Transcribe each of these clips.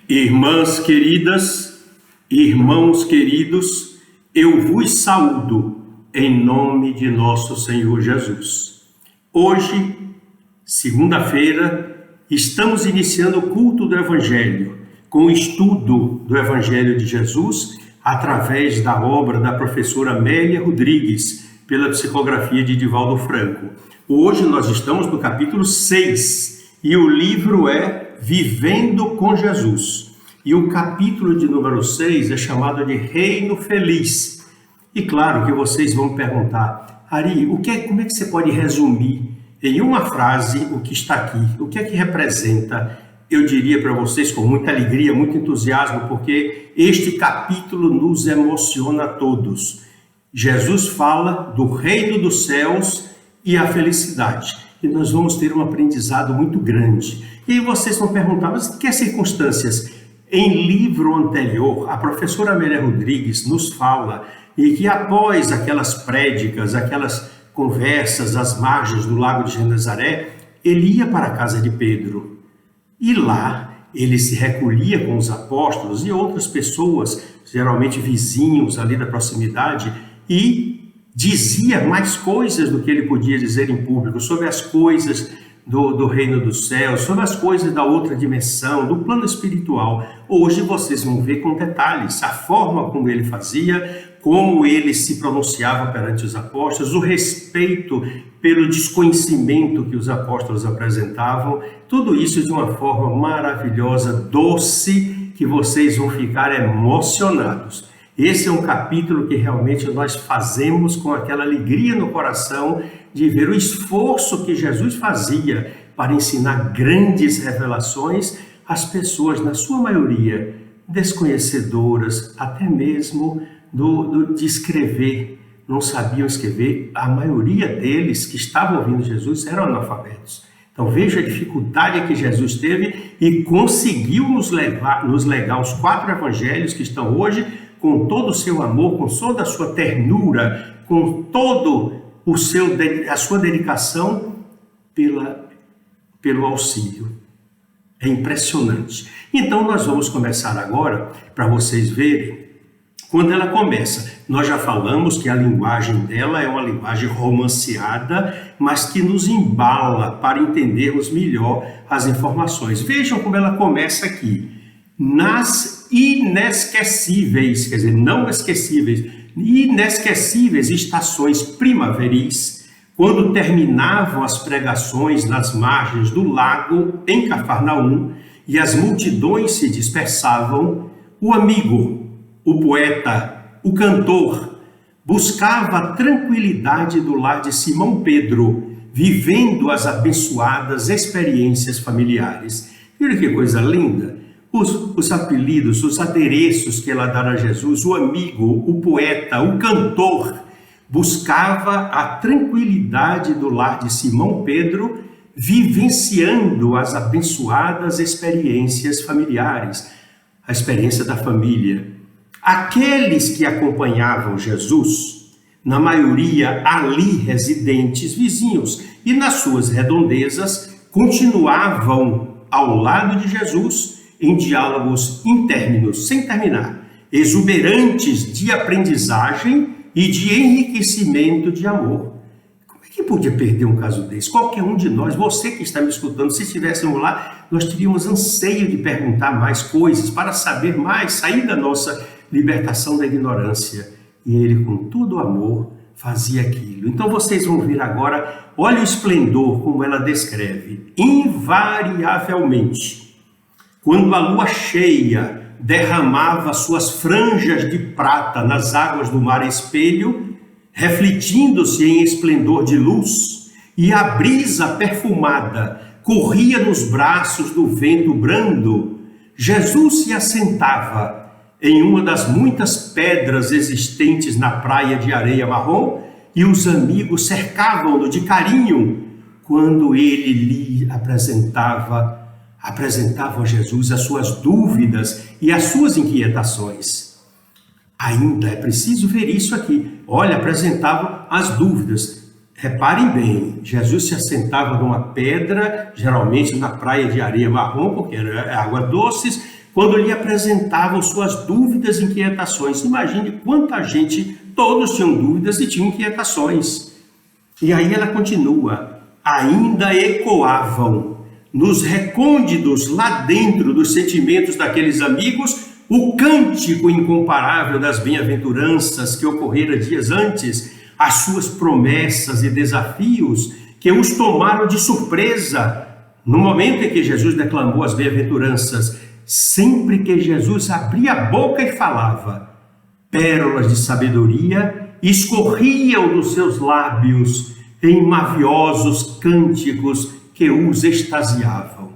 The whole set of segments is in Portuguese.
Irmãs queridas, irmãos queridos, eu vos saúdo em nome de nosso Senhor Jesus. Hoje, segunda-feira, estamos iniciando o culto do Evangelho, com o estudo do Evangelho de Jesus, através da obra da professora Amélia Rodrigues, pela psicografia de Divaldo Franco. Hoje nós estamos no capítulo 6 e o livro é Vivendo com Jesus. E o capítulo de número 6 é chamado de Reino Feliz. E claro que vocês vão perguntar, Ari, como é que você pode resumir em uma frase o que está aqui? O que é que representa? Eu diria para vocês com muita alegria, muito entusiasmo, porque este capítulo nos emociona a todos. Jesus fala do reino dos céus e a felicidade. E nós vamos ter um aprendizado muito grande. E vocês vão perguntar, mas que circunstâncias? Em livro anterior, a professora Amélia Rodrigues nos fala e que após aquelas prédicas, aquelas conversas às margens do lago de Genezaré, ele ia para a casa de Pedro. E lá ele se recolhia com os apóstolos e outras pessoas, geralmente vizinhos ali da proximidade, e dizia mais coisas do que ele podia dizer em público, sobre as coisas do reino dos céus, sobre as coisas da outra dimensão, do plano espiritual. Hoje vocês vão ver com detalhes a forma como ele fazia, como ele se pronunciava perante os apóstolos, o respeito pelo desconhecimento que os apóstolos apresentavam, tudo isso de uma forma maravilhosa, doce, que vocês vão ficar emocionados. Esse é um capítulo que realmente nós fazemos com aquela alegria no coração de ver o esforço que Jesus fazia para ensinar grandes revelações às pessoas, na sua maioria, desconhecedoras, até mesmo de escrever, não sabiam escrever. A maioria deles que estavam ouvindo Jesus eram analfabetos. Então veja a dificuldade que Jesus teve e conseguiu nos legar os 4 evangelhos que estão hoje, com todo o seu amor, com toda a sua ternura, com todo a sua dedicação pelo auxílio. É impressionante. Então nós vamos começar agora, para vocês verem, quando ela começa. Nós já falamos que a linguagem dela é uma linguagem romanceada, mas que nos embala para entendermos melhor as informações. Vejam como ela começa aqui. Nas inesquecíveis, quer dizer, não esquecíveis, inesquecíveis estações primaveris, quando terminavam as pregações nas margens do lago em Cafarnaum e as multidões se dispersavam, o amigo, o poeta, o cantor, buscava a tranquilidade do lar de Simão Pedro, vivendo as abençoadas experiências familiares. Viram que coisa linda? Os apelidos, os adereços que ela dá a Jesus, o amigo, o poeta, o cantor, buscava a tranquilidade do lar de Simão Pedro, vivenciando as abençoadas experiências familiares, a experiência da família. Aqueles que acompanhavam Jesus, na maioria ali residentes vizinhos, e nas suas redondezas, continuavam ao lado de Jesus, em diálogos intérminos, sem terminar, exuberantes de aprendizagem e de enriquecimento de amor. Como é que podia perder um caso desse? Qualquer um de nós, você que está me escutando, se estivéssemos lá, nós teríamos anseio de perguntar mais coisas, para saber mais, sair da nossa libertação da ignorância. E ele, com todo o amor, fazia aquilo. Então vocês vão ver agora, olha o esplendor como ela descreve. Invariavelmente, quando a lua cheia derramava suas franjas de prata nas águas do mar espelho, refletindo-se em esplendor de luz, e a brisa perfumada corria nos braços do vento brando, Jesus se assentava em uma das muitas pedras existentes na praia de areia marrom, e os amigos cercavam-no de carinho quando ele lhe apresentavam a Jesus as suas dúvidas e as suas inquietações. Ainda é preciso ver isso aqui. Olha, apresentavam as dúvidas. Reparem bem, Jesus se assentava numa pedra, geralmente na praia de areia marrom, porque era água doces, quando lhe apresentavam suas dúvidas e inquietações. Imagine quanta gente, todos tinham dúvidas e tinham inquietações. E aí ela continua: ainda ecoavam nos recônditos lá dentro dos sentimentos daqueles amigos o cântico incomparável das bem-aventuranças que ocorrera dias antes, as suas promessas e desafios que os tomaram de surpresa no momento em que Jesus declamou as bem-aventuranças. Sempre que Jesus abria a boca e falava, pérolas de sabedoria escorriam dos seus lábios em maviosos cânticos que os extasiavam.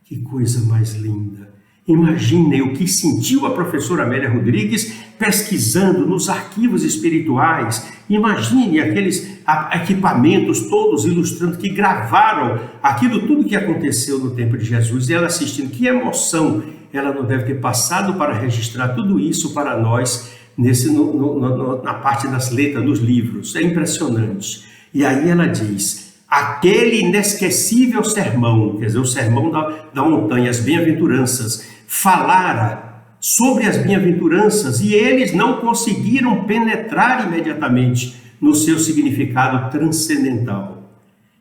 Que coisa mais linda! Imaginem o que sentiu a professora Amélia Rodrigues pesquisando nos arquivos espirituais. Imagine aqueles equipamentos todos ilustrando, que gravaram aquilo tudo que aconteceu no tempo de Jesus. E ela assistindo, que emoção ela não deve ter passado para registrar tudo isso para nós na parte das letras, dos livros. É impressionante. E aí ela diz, aquele inesquecível sermão, quer dizer, o sermão da montanha, as bem-aventuranças, falara sobre as bem-aventuranças e eles não conseguiram penetrar imediatamente no seu significado transcendental.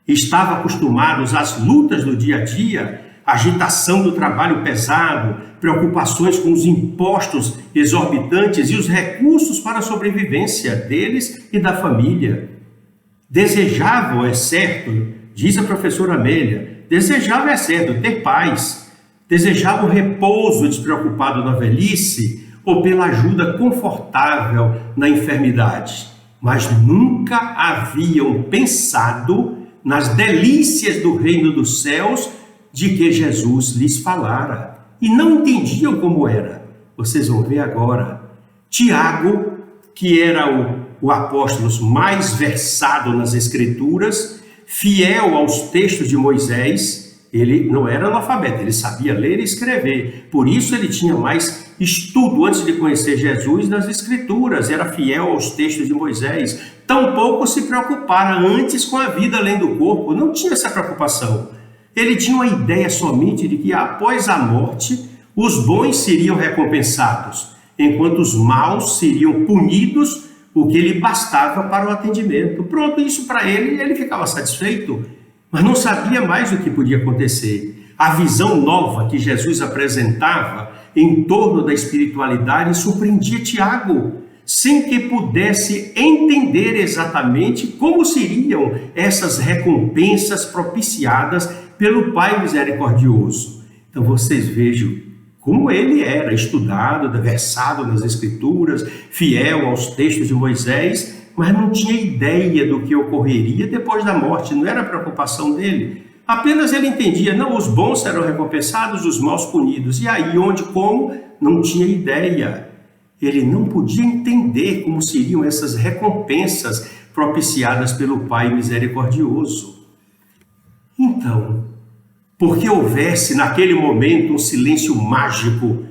Estavam acostumados às lutas do dia a dia, agitação do trabalho pesado, preocupações com os impostos exorbitantes e os recursos para a sobrevivência deles e da família. Desejavam, é certo, diz a professora Amélia, desejavam, é certo, ter paz, desejavam repouso despreocupado na velhice ou pela ajuda confortável na enfermidade, mas nunca haviam pensado nas delícias do reino dos céus de que Jesus lhes falara e não entendiam como era. Vocês vão ver agora. Tiago, que era o apóstolo mais versado nas Escrituras, fiel aos textos de Moisés, ele não era analfabeto, ele sabia ler e escrever. Por isso ele tinha mais estudo antes de conhecer Jesus nas Escrituras, era fiel aos textos de Moisés. Tampouco se preocupara antes com a vida além do corpo, não tinha essa preocupação. Ele tinha uma ideia somente de que após a morte, os bons seriam recompensados, enquanto os maus seriam punidos, o que lhe bastava para o atendimento. Pronto, isso para ele ficava satisfeito, mas não sabia mais o que podia acontecer. A visão nova que Jesus apresentava em torno da espiritualidade surpreendia Tiago, sem que pudesse entender exatamente como seriam essas recompensas propiciadas pelo Pai misericordioso. Então vocês vejam como ele era estudado, versado nas Escrituras, fiel aos textos de Moisés, mas não tinha ideia do que ocorreria depois da morte, não era a preocupação dele. Apenas ele entendia, não, os bons serão recompensados, os maus punidos. E aí, onde, como, não tinha ideia. Ele não podia entender como seriam essas recompensas propiciadas pelo Pai misericordioso. Então, porque houvesse naquele momento um silêncio mágico,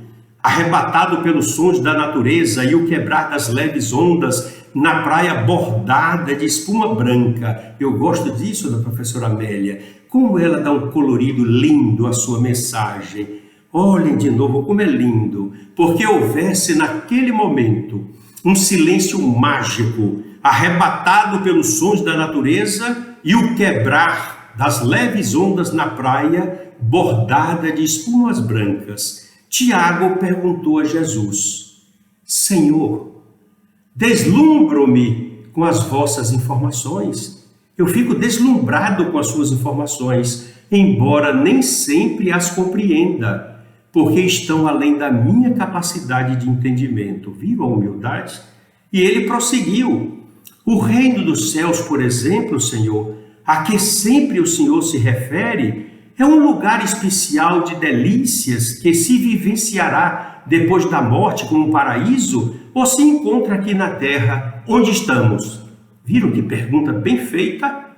arrebatado pelos sons da natureza e o quebrar das leves ondas na praia bordada de espuma branca. Eu gosto disso da professora Amélia, como ela dá um colorido lindo à sua mensagem. Olhem de novo como é lindo, porque houvesse naquele momento um silêncio mágico, arrebatado pelos sons da natureza e o quebrar das leves ondas na praia bordada de espumas brancas. Tiago perguntou a Jesus, Senhor, deslumbro-me com as vossas informações. Eu fico deslumbrado com as suas informações, embora nem sempre as compreenda, porque estão além da minha capacidade de entendimento. Viram a humildade? E ele prosseguiu. O reino dos céus, por exemplo, Senhor, a que sempre o Senhor se refere, é um lugar especial de delícias que se vivenciará depois da morte como um paraíso ou se encontra aqui na terra onde estamos? Viram que pergunta bem feita?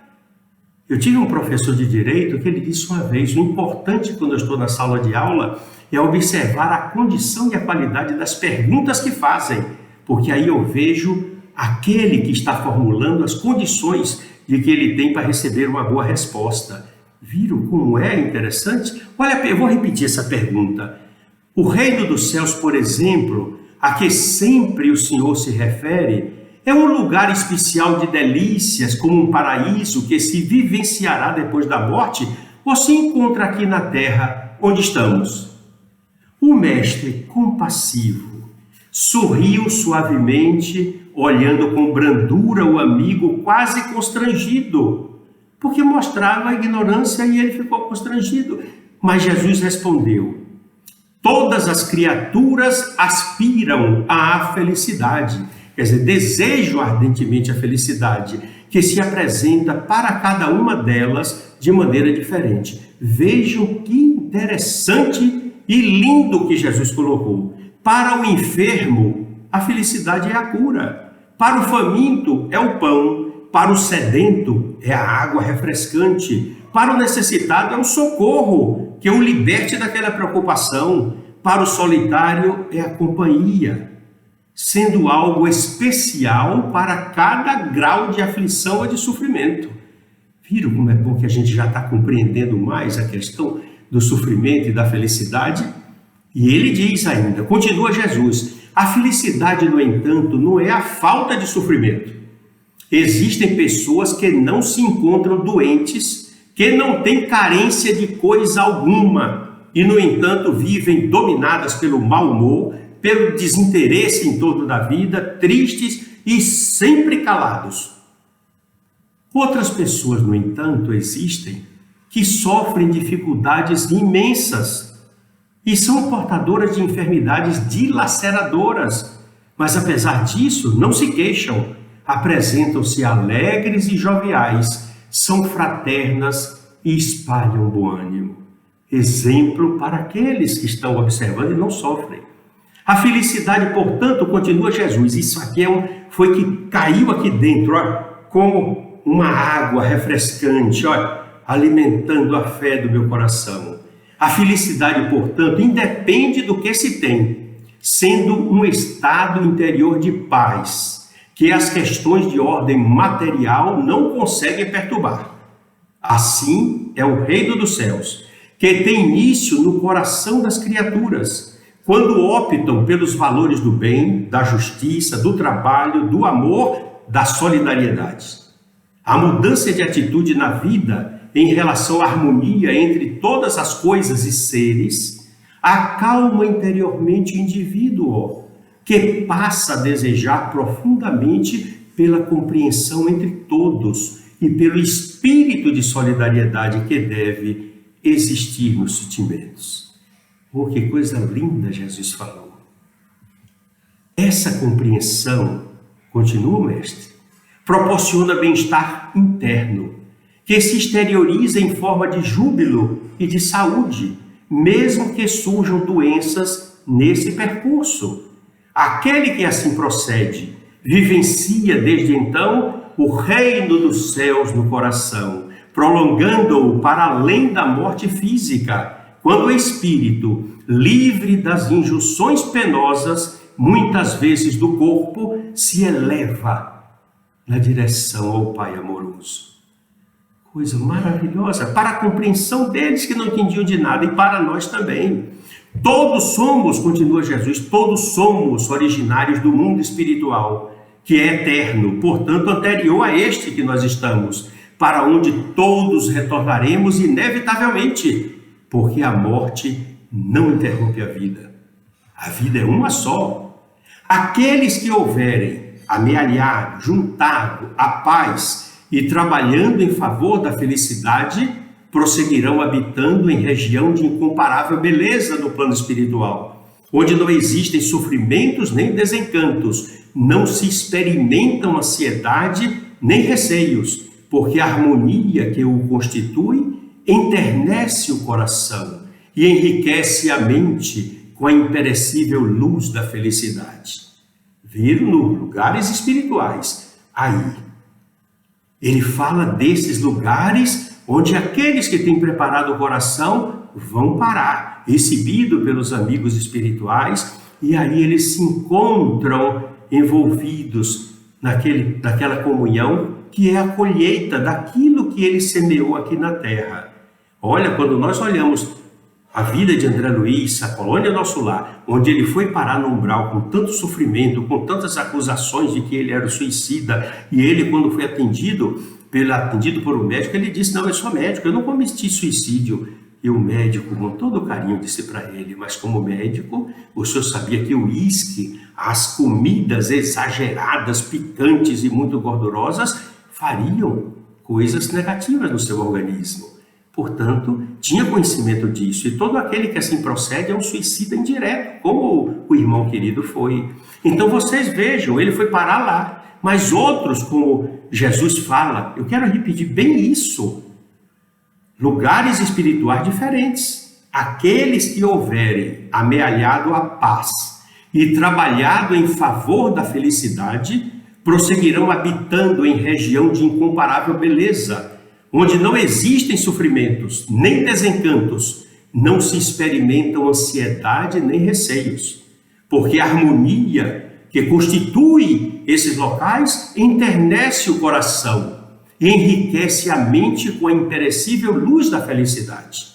Eu tive um professor de direito que ele disse uma vez, o importante quando eu estou na sala de aula é observar a condição e a qualidade das perguntas que fazem, porque aí eu vejo aquele que está formulando as condições de que ele tem para receber uma boa resposta. Viram como é interessante? Olha, eu vou repetir essa pergunta. O reino dos céus, por exemplo, a que sempre o Senhor se refere, é um lugar especial de delícias, como um paraíso que se vivenciará depois da morte ou se encontra aqui na terra onde estamos. O mestre compassivo sorriu suavemente, olhando com brandura o amigo quase constrangido, porque mostrava a ignorância e ele ficou constrangido. Mas Jesus respondeu: todas as criaturas aspiram à felicidade. Quer dizer, desejo ardentemente a felicidade, que se apresenta para cada uma delas de maneira diferente. Vejam que interessante e lindo que Jesus colocou. Para o enfermo, a felicidade é a cura. Para o faminto, é o pão. Para o sedento, é a água refrescante. Para o necessitado, é o socorro, que o liberte daquela preocupação. Para o solitário, é a companhia, sendo algo especial para cada grau de aflição ou de sofrimento. Viram como é bom que a gente já está compreendendo mais a questão do sofrimento e da felicidade? E ele diz ainda, continua Jesus, a felicidade, no entanto, não é a falta de sofrimento. Existem pessoas que não se encontram doentes, que não têm carência de coisa alguma e, no entanto, vivem dominadas pelo mau humor, pelo desinteresse em torno da vida, tristes e sempre calados. Outras pessoas, no entanto, existem que sofrem dificuldades imensas e são portadoras de enfermidades dilaceradoras, mas apesar disso não se queixam, apresentam-se alegres e joviais, são fraternas e espalham bom ânimo. Exemplo para aqueles que estão observando e não sofrem. A felicidade, portanto, continua Jesus. Isso aqui foi que caiu aqui dentro, como uma água refrescante, alimentando a fé do meu coração. A felicidade, portanto, independe do que se tem, sendo um estado interior de paz, que as questões de ordem material não conseguem perturbar. Assim é o reino dos céus, que tem início no coração das criaturas, quando optam pelos valores do bem, da justiça, do trabalho, do amor, da solidariedade. A mudança de atitude na vida em relação à harmonia entre todas as coisas e seres acalma interiormente o indivíduo, que passa a desejar profundamente pela compreensão entre todos e pelo espírito de solidariedade que deve existir nos sentimentos. Oh, que coisa linda Jesus falou. Essa compreensão, continua o mestre, proporciona bem-estar interno, que se exterioriza em forma de júbilo e de saúde, mesmo que surjam doenças nesse percurso. Aquele que assim procede, vivencia desde então o reino dos céus no coração, prolongando-o para além da morte física, quando o espírito, livre das injunções penosas, muitas vezes do corpo, se eleva na direção ao Pai amoroso. Coisa maravilhosa para a compreensão deles que não entendiam de nada e para nós também. Todos somos, continua Jesus, todos somos originários do mundo espiritual, que é eterno, portanto anterior a este que nós estamos, para onde todos retornaremos inevitavelmente, porque a morte não interrompe a vida. A vida é uma só. Aqueles que houverem amealhado, juntado a paz e trabalhando em favor da felicidade, prosseguirão habitando em região de incomparável beleza no plano espiritual, onde não existem sofrimentos nem desencantos, não se experimentam ansiedade nem receios, porque a harmonia que o constitui enternece o coração e enriquece a mente com a imperecível luz da felicidade. Viram nos lugares espirituais. Aí, ele fala desses lugares onde aqueles que têm preparado o coração vão parar, recebido pelos amigos espirituais, e aí eles se encontram envolvidos naquela comunhão que é a colheita daquilo que ele semeou aqui na terra. Olha, quando nós olhamos A vida de André Luiz, a colônia Nosso Lar, onde ele foi parar no umbral com tanto sofrimento, com tantas acusações de que ele era suicida, e ele, quando foi atendido por um médico, ele disse: não, eu sou médico, eu não cometi suicídio. E o médico, com todo carinho, disse para ele: mas como médico, o senhor sabia que o uísque, as comidas exageradas, picantes e muito gordurosas, fariam coisas negativas no seu organismo. Portanto, tinha conhecimento disso, e todo aquele que assim procede é um suicida indireto, como o irmão querido foi. Então vocês vejam, ele foi parar lá, mas outros, como Jesus fala, eu quero repetir bem isso, lugares espirituais diferentes. Aqueles que houverem amealhado a paz e trabalhado em favor da felicidade, prosseguirão habitando em região de incomparável beleza, onde não existem sofrimentos, nem desencantos, não se experimentam ansiedade nem receios, porque a harmonia que constitui esses locais enternece o coração e enriquece a mente com a imperecível luz da felicidade.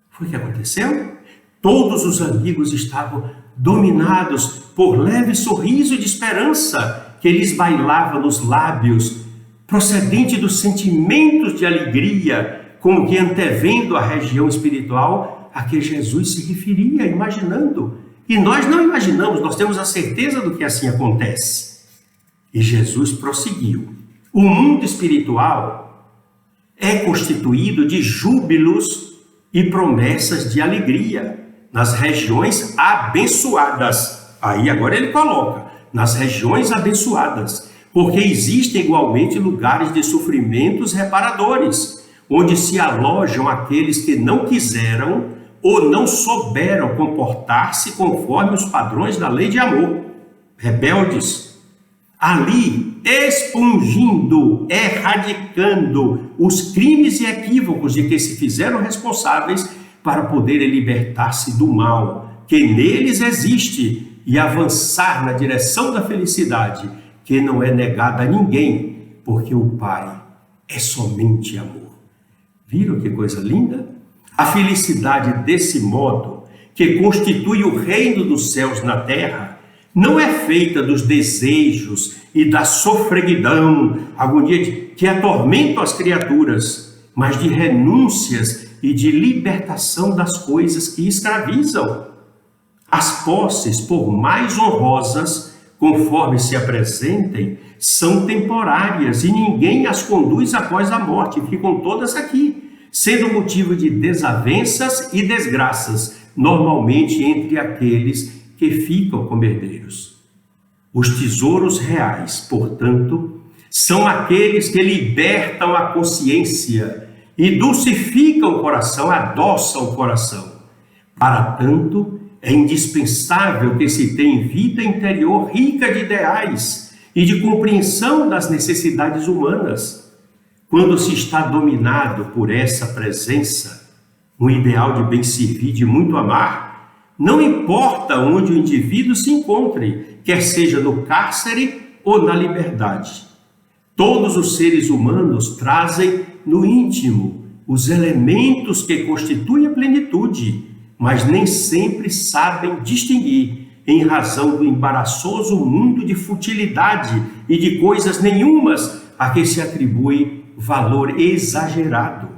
Foi o que aconteceu? Todos os amigos estavam dominados por leve sorriso de esperança que lhes bailava nos lábios, procedente dos sentimentos de alegria, como que antevendo a região espiritual a que Jesus se referia, imaginando. E nós não imaginamos, nós temos a certeza do que assim acontece. E Jesus prosseguiu: o mundo espiritual é constituído de júbilos e promessas de alegria nas regiões abençoadas. Aí agora ele coloca, nas regiões abençoadas, porque existem igualmente lugares de sofrimentos reparadores, onde se alojam aqueles que não quiseram ou não souberam comportar-se conforme os padrões da lei de amor, rebeldes. Ali, expungindo, erradicando os crimes e equívocos de que se fizeram responsáveis para poderem libertar-se do mal que neles existe e avançar na direção da felicidade, que não é negada a ninguém, porque o Pai é somente amor. Viram que coisa linda? A felicidade desse modo, que constitui o reino dos céus na terra, não é feita dos desejos e da sofreguidão, agonia que atormentam as criaturas, mas de renúncias e de libertação das coisas que escravizam. As posses, por mais honrosas, conforme se apresentem, são temporárias e ninguém as conduz após a morte, ficam todas aqui, sendo motivo de desavenças e desgraças, normalmente entre aqueles que ficam como herdeiros. Os tesouros reais, portanto, são aqueles que libertam a consciência e dulcificam o coração, adoçam o coração. Para tanto, é indispensável que se tenha vida interior rica de ideais e de compreensão das necessidades humanas. Quando se está dominado por essa presença, um ideal de bem servir, de muito amar, não importa onde o indivíduo se encontre, quer seja no cárcere ou na liberdade. Todos os seres humanos trazem no íntimo os elementos que constituem a plenitude, mas nem sempre sabem distinguir, em razão do embaraçoso mundo de futilidade e de coisas nenhumas a que se atribui valor exagerado.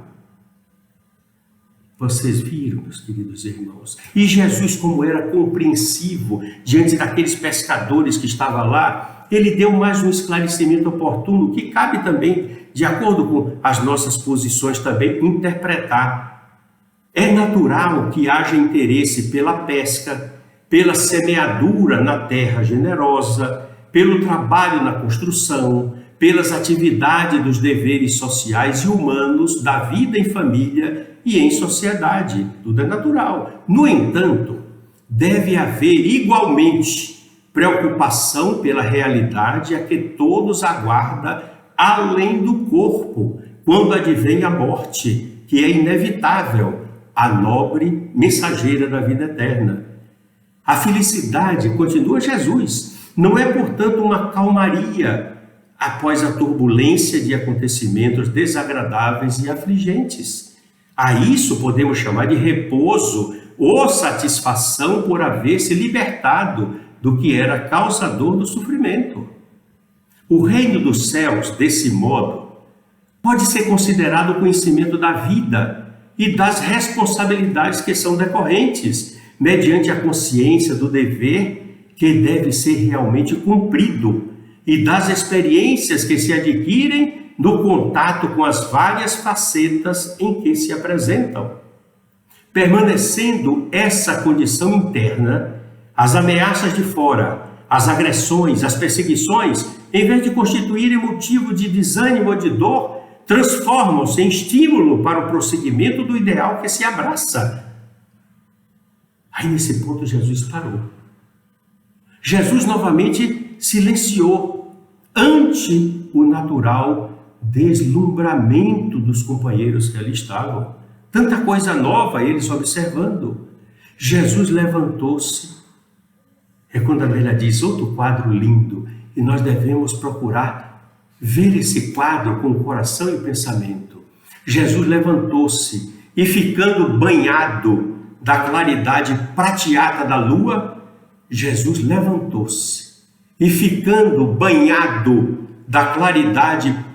Vocês viram, meus queridos irmãos? E Jesus, como era compreensivo diante daqueles pescadores que estavam lá, ele deu mais um esclarecimento oportuno que cabe também, de acordo com as nossas posições, também interpretar. É natural que haja interesse pela pesca, pela semeadura na terra generosa, pelo trabalho na construção, pelas atividades dos deveres sociais e humanos da vida em família e em sociedade. Tudo é natural. No entanto, deve haver igualmente preocupação pela realidade a que todos aguardam além do corpo, quando advém a morte, que é inevitável, a nobre mensageira da vida eterna. A felicidade, continua Jesus, não é, portanto, uma calmaria após a turbulência de acontecimentos desagradáveis e afligentes. A isso podemos chamar de repouso ou satisfação por haver se libertado do que era causador do sofrimento. O reino dos céus, desse modo, pode ser considerado o conhecimento da vida e das responsabilidades que são decorrentes, mediante a consciência do dever que deve ser realmente cumprido e das experiências que se adquirem no contato com as várias facetas em que se apresentam. Permanecendo essa condição interna, as ameaças de fora, as agressões, as perseguições, em vez de constituírem motivo de desânimo ou de dor, transformam-se em estímulo para o prosseguimento do ideal que se abraça. Aí nesse ponto Jesus parou. Jesus novamente silenciou ante o natural deslumbramento dos companheiros que ali estavam. Tanta coisa nova eles observando. Jesus levantou-se. É quando a Amélia diz, outro quadro lindo, e nós devemos procurar ver esse quadro com o coração e o pensamento. Jesus levantou-se e, ficando banhado da claridade prateada da lua, Jesus levantou-se e, ficando banhado da claridade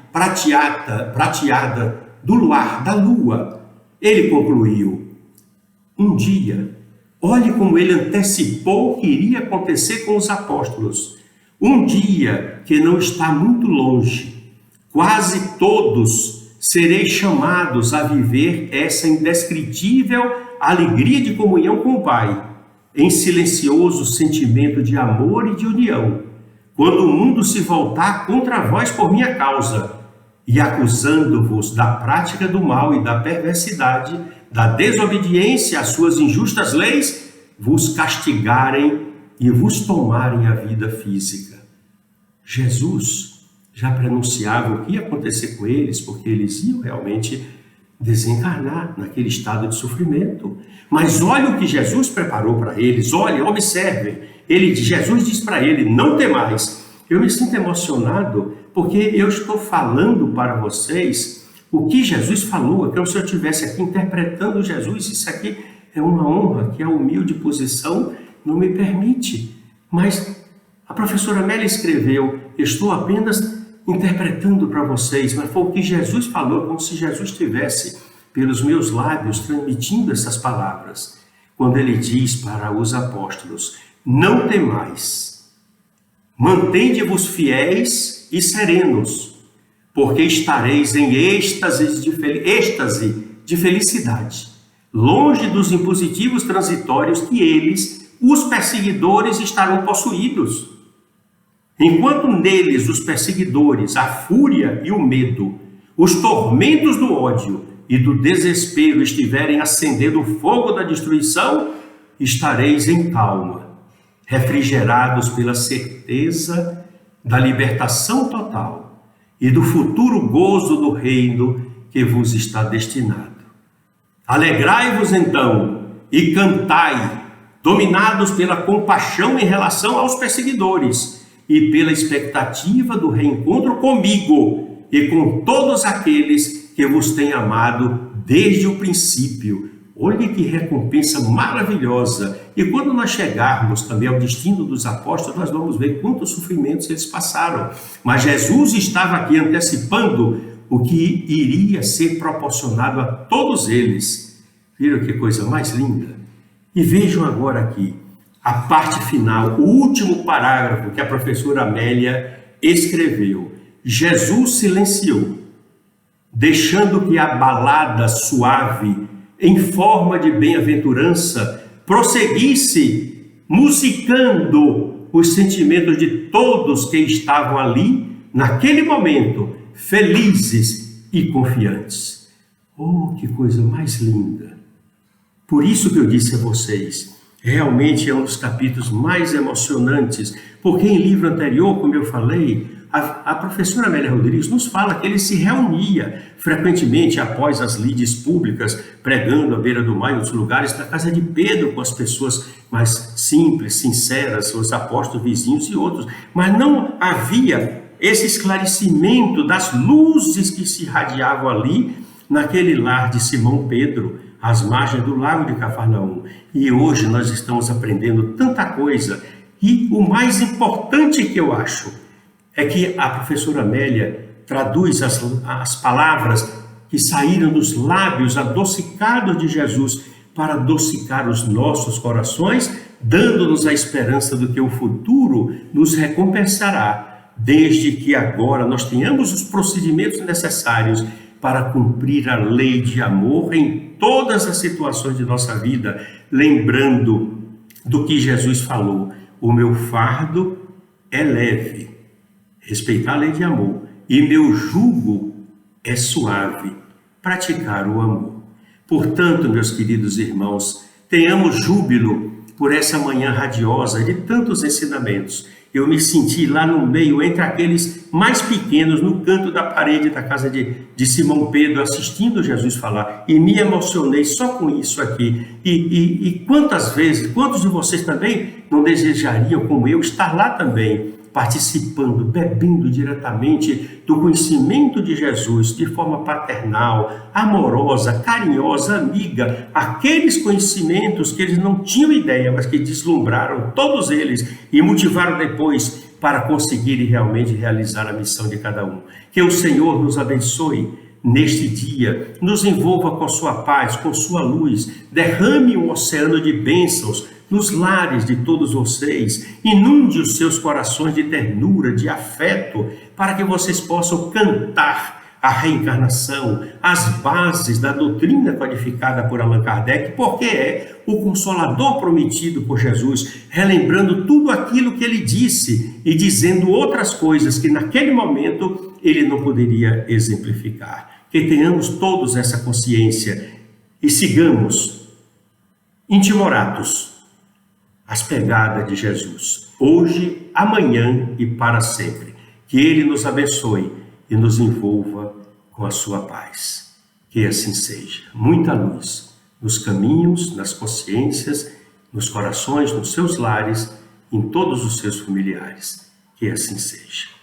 prateada do luar, da lua, ele concluiu: um dia, olhe como ele antecipou o que iria acontecer com os apóstolos. Um dia que não está muito longe, quase todos sereis chamados a viver essa indescritível alegria de comunhão com o Pai, em silencioso sentimento de amor e de união, quando o mundo se voltar contra vós por minha causa, e acusando-vos da prática do mal e da perversidade, da desobediência às suas injustas leis, vos castigarem e vos tomarem a vida física. Jesus já prenunciava o que ia acontecer com eles, porque eles iam realmente desencarnar naquele estado de sofrimento. Mas olha o que Jesus preparou para eles, olha, observem. Jesus diz para ele, não temais. Eu me sinto emocionado porque eu estou falando para vocês o que Jesus falou. É como se eu estivesse aqui interpretando Jesus. Isso aqui é uma honra que a humilde posição não me permite. Mas a professora Amélia escreveu, estou apenas interpretando para vocês, mas foi o que Jesus falou, como se Jesus estivesse pelos meus lábios transmitindo essas palavras. Quando ele diz para os apóstolos, não temais, mantende-vos fiéis e serenos, porque estareis em êxtase de felicidade, longe dos impositivos transitórios que eles, os perseguidores, estarão possuídos. Enquanto neles os perseguidores, a fúria e o medo, os tormentos do ódio e do desespero estiverem acendendo o fogo da destruição, estareis em calma, refrigerados pela certeza da libertação total e do futuro gozo do reino que vos está destinado. Alegrai-vos então e cantai, dominados pela compaixão em relação aos perseguidores e pela expectativa do reencontro comigo e com todos aqueles que vos têm amado desde o princípio. Olhe que recompensa maravilhosa! E quando nós chegarmos também ao destino dos apóstolos, nós vamos ver quantos sofrimentos eles passaram. Mas Jesus estava aqui antecipando o que iria ser proporcionado a todos eles. Viram que coisa mais linda? E vejam agora aqui a parte final, o último parágrafo que a professora Amélia escreveu. Jesus silenciou, deixando que a balada suave, em forma de bem-aventurança, prosseguisse, musicando os sentimentos de todos que estavam ali, naquele momento, felizes e confiantes. Oh, que coisa mais linda! Por isso que eu disse a vocês, realmente é um dos capítulos mais emocionantes, porque em livro anterior, como eu falei, a professora Amélia Rodrigues nos fala que ele se reunia frequentemente após as lides públicas, pregando à beira do mar em outros lugares, na casa de Pedro, com as pessoas mais simples, sinceras, os apóstolos vizinhos e outros. Mas não havia esse esclarecimento das luzes que se irradiavam ali, naquele lar de Simão Pedro, às margens do lago de Cafarnaum. E hoje nós estamos aprendendo tanta coisa. E o mais importante que eu acho é que a professora Amélia traduz as palavras que saíram dos lábios adocicados de Jesus para adocicar os nossos corações, dando-nos a esperança do que o futuro nos recompensará, desde que agora nós tenhamos os procedimentos necessários para cumprir a lei de amor em todas as situações de nossa vida, lembrando do que Jesus falou: o meu fardo é leve, respeitar a lei de amor, e meu jugo é suave, praticar o amor. Portanto, meus queridos irmãos, tenhamos júbilo por essa manhã radiosa de tantos ensinamentos. Eu me senti lá no meio, entre aqueles mais pequenos, no canto da parede da casa de Simão Pedro, assistindo Jesus falar, e me emocionei só com isso aqui. E quantas vezes, quantos de vocês também não desejariam, como eu, estar lá também, participando, bebendo diretamente do conhecimento de Jesus, de forma paternal, amorosa, carinhosa, amiga, aqueles conhecimentos que eles não tinham ideia, mas que deslumbraram todos eles e motivaram depois para conseguirem realmente realizar a missão de cada um. Que o Senhor nos abençoe neste dia, nos envolva com sua paz, com sua luz, derrame um oceano de bênçãos nos lares de todos vocês, inunde os seus corações de ternura, de afeto, para que vocês possam cantar a reencarnação, as bases da doutrina codificada por Allan Kardec, porque é o Consolador prometido por Jesus, relembrando tudo aquilo que ele disse e dizendo outras coisas que naquele momento ele não poderia exemplificar. Que tenhamos todos essa consciência e sigamos intimoratos as pegadas de Jesus, hoje, amanhã e para sempre. Que Ele nos abençoe e nos envolva com a sua paz. Que assim seja. Muita luz nos caminhos, nas consciências, nos corações, nos seus lares, em todos os seus familiares. Que assim seja.